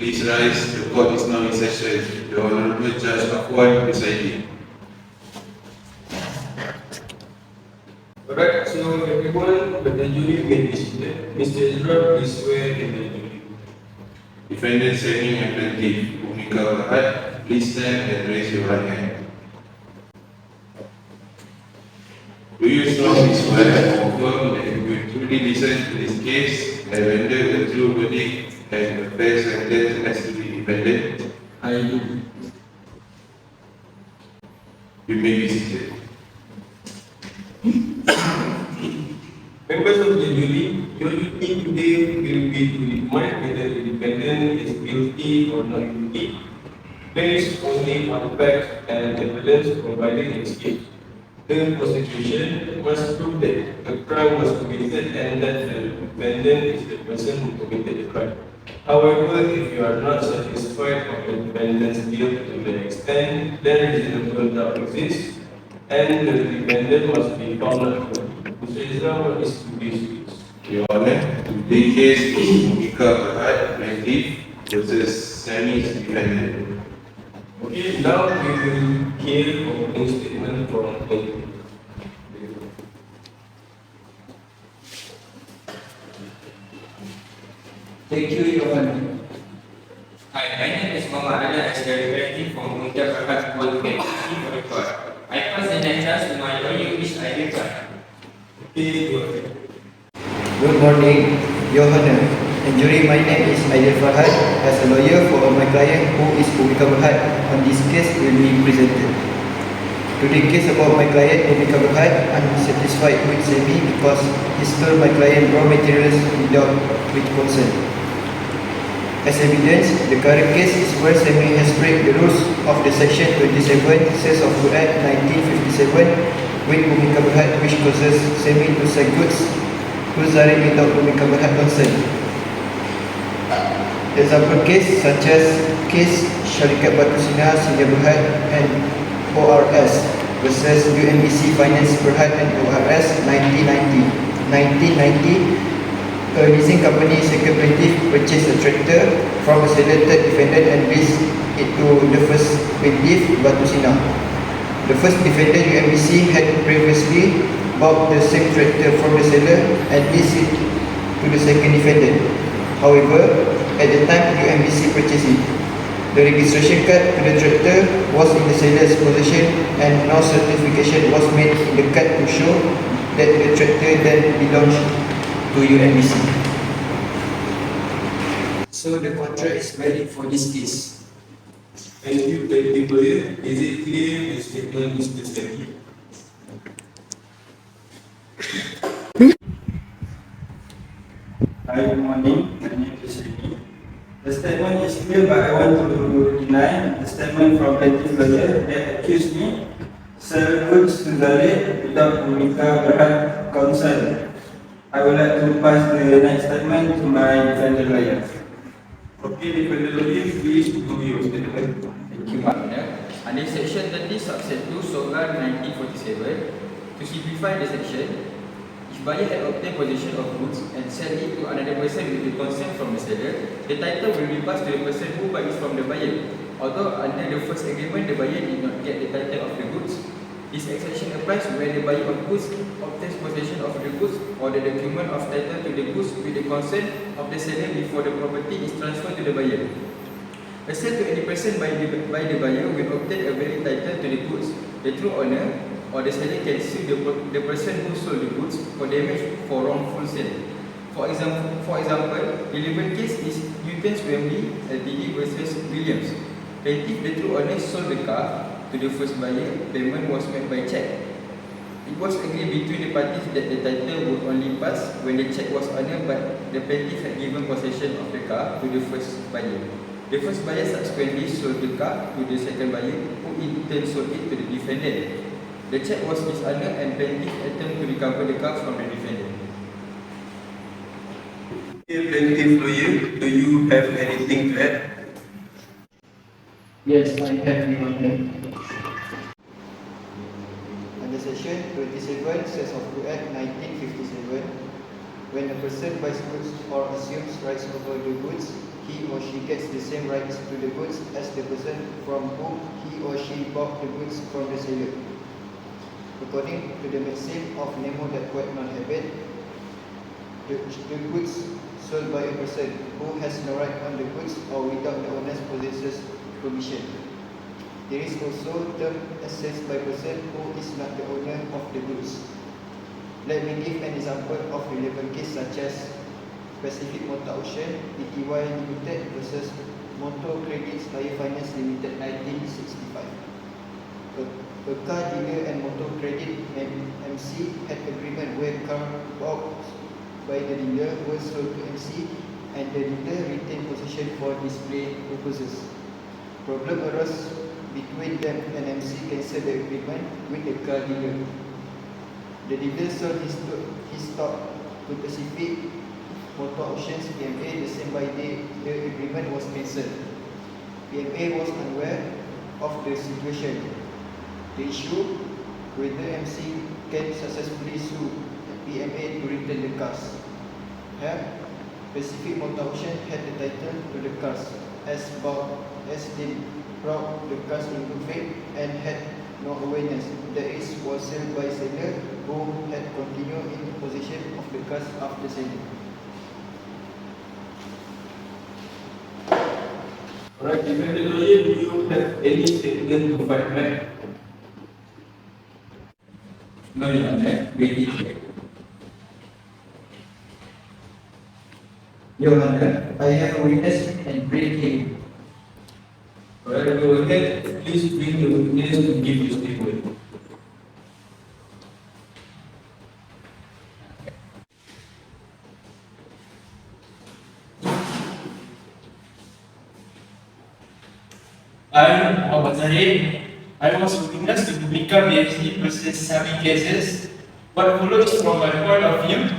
Please rise. The court is now in session. The Honorable Judge Afwan presiding. Alright, so everyone, the jury may be seated. Mr. Ezra, please swear in the jury. Defendant Semi and Plaintiff Bhumika Berhad, please stand and raise your right hand. Do you solemnly swear and confirm that you will truly listen to this case and render a true verdict and a fair sentence as to the defendant? I do. You may be seated. Members of the jury, your duty today will be to determine whether the defendant is guilty or not guilty, based only on facts and evidence provided in this case. The prosecution must prove that a crime was committed and that the defendant is the person who committed the crime. However, if you are not satisfied of the defendant's guilt to the extent that reasonable doubt exists, and the defendant must be found not guilty. Mr. Ezra, what is today's case? Your Honor, today's case is Bhumika Berhad, Plaintiff versus Semi's defendant. Okay, now we will hear opening statement from plaintiff. Thank you, Your Honor. Hi, my name is Muhammad Ali Asri from Bhumika Berhad Groupmate. I pass the next task to my lawyer, which I did. Okay, go ahead. Good morning, Your Honor. And jury, my name is Aidil Farhan. As a lawyer for my client who is Bhumika Berhad, on this case will be presented. Today's case about my client Bhumika Berhad, unsatisfied with Semi because he stole my client raw materials without with consent. As evidence, the current case is where Semi has break the rules of the Section 27 Sales of Good Act 1957 with Bhumika Berhad, which causes Semi to sell goods to Zahid without Bhumika Berhad consent. Example case such as case Syarikat Batu Sinar Sdn Berhad and ORS versus UNBC Finance Berhad and ORS 1990. A leasing company second plaintiff purchased a tractor from a selected defendant and leased it to the first plaintiff, Batu Sinar. The first defendant, UNBC, had previously bought the same tractor from the seller and leased it to the second defendant. However, at the time UNBC purchased it, the registration card to the tractor was in the seller's possession and no certification was made in the card to show that the tractor then belongs to UNBC. So the contract is valid for this case. Thank you, plaintiff lawyer. Is it clear the statement, Mr. Semi? Hi, good morning. My name is Khairi. The statement is clear, but I want to deny the statement from plaintiff lawyer that accused me sell goods to Zahid without Bhumika Berhad consent. I would like to pass the next statement to my defendant lawyer. Okay, defendant lawyer, please do your statement. Thank you, Your Honor. Under Section 30, Subset 2, Solar 1947, to simplify the section, if buyer had obtained possession of goods and sell it to another person with the consent from the seller, the title will be passed to the person who buys it from the buyer. Although under the first agreement, the buyer did not get the title of the goods, this exception applies when the buyer of goods obtains possession of the goods or the document of title to the goods with the consent of the seller before the property is transferred to the buyer. A sale to any person by the buyer will obtain a valid title to the goods. The true owner or the seller can sue the person who sold the goods for damage for wrongful sale. For example, the relevant case is Newton's Wembley Ltd versus Williams. Plaintiff, the true owner, sold the car to the first buyer. Payment was made by check. It was agreed between the parties that the title would only pass when the check was honored, but the plaintiff had given possession of the car to the first buyer. The first buyer subsequently sold the car to the second buyer, who in turn sold it to the defendant. The check was dishonored and plaintiff attempted to recover the car from the defendant. Okay, plaintiff lawyer, do you have anything to add? Yes, I have, Your Honor. Under Section 27 Sales of Good Act 1957, when a person buys goods or assumes rights over the goods, he or she gets the same rights to the goods as the person from whom he or she bought the goods from the seller. According to the maxim of nemo that quod non habet, the goods sold by a person who has no right on the goods or without the owner's possessor's permission. There is also term assessed by person who is not the owner of the goods. Let me give an example of relevant case such as Pacific Motor Ocean Pty Limited versus Motor Credits Hire Finance Limited 1965. A car dealer and motor credit MC had agreement where car bought by the dealer was sold to MC and the dealer retained possession for display purposes. Problem arose between them and MC cancelled the agreement with the car dealer. The dealer sold his stock to Pacific Motor Oceans PMA the same by day the agreement was cancelled. PMA was unaware of the situation. The issue whether MC can successfully sue PMA to return the cars. Here, Pacific Motor Ocean had the title to the cars as they brought the cars in good faith and had no awareness that it was sold by seller who had continued in possession of the cars after selling. Alright, defendant lawyer, do you have any statement to fight back? No, Your Honor, waiting. Your Honor, I have a witness and bring him. Alright, go ahead. Please bring the witness to give your statement. I, Muhammad Zahid, I was a witness to become BFC versus Sami cases. What follows from my point of view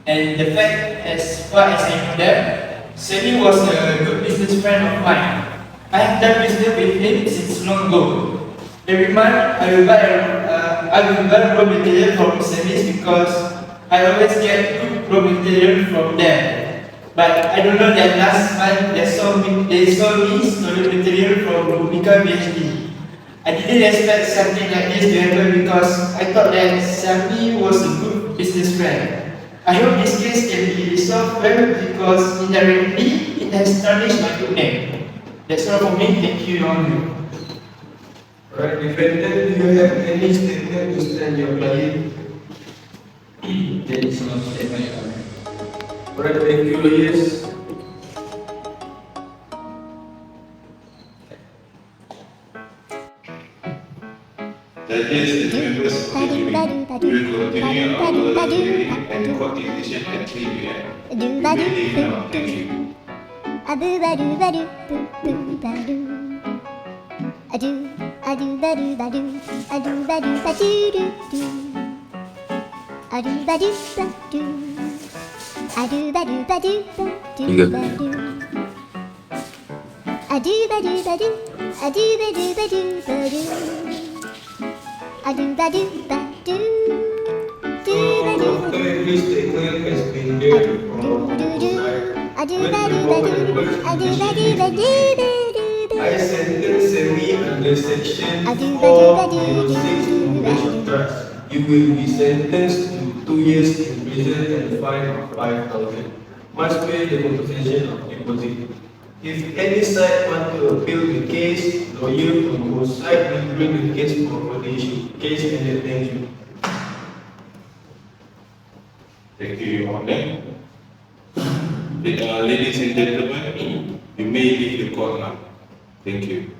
and the fact as far as I know them, Sami was a good business friend of mine. I have done business with him since long ago. Every month I will buy raw material from Sami because I always get good raw material from them. But I don't know that last month they saw me stolen material from Rubika BHD. I didn't expect something like this to happen because I thought that Sami was a good business friend. I hope this case can be resolved well because indirectly it has tarnished my good name. That's all for me. Thank you, Your Honor. Alright, defendant, do you have any statement to stand your client? There is no statement, Your Honor. Alright, thank you, lawyers. Judges and members of the jury will continue our hearing and court decision at 3 p.m. Good evening now. Thank you. After every statement has been there from I sentence Sami under section 406 of Trust. You will be sentenced to 2 years in prison and a fine of 5,000. Must pay the compensation of deposit. If any side want to appeal the case, lawyer from both sides will bring the case for the issue. Case ended. Thank you. Thank you, Your Honor. Ladies and gentlemen, you may leave the court now. Thank you.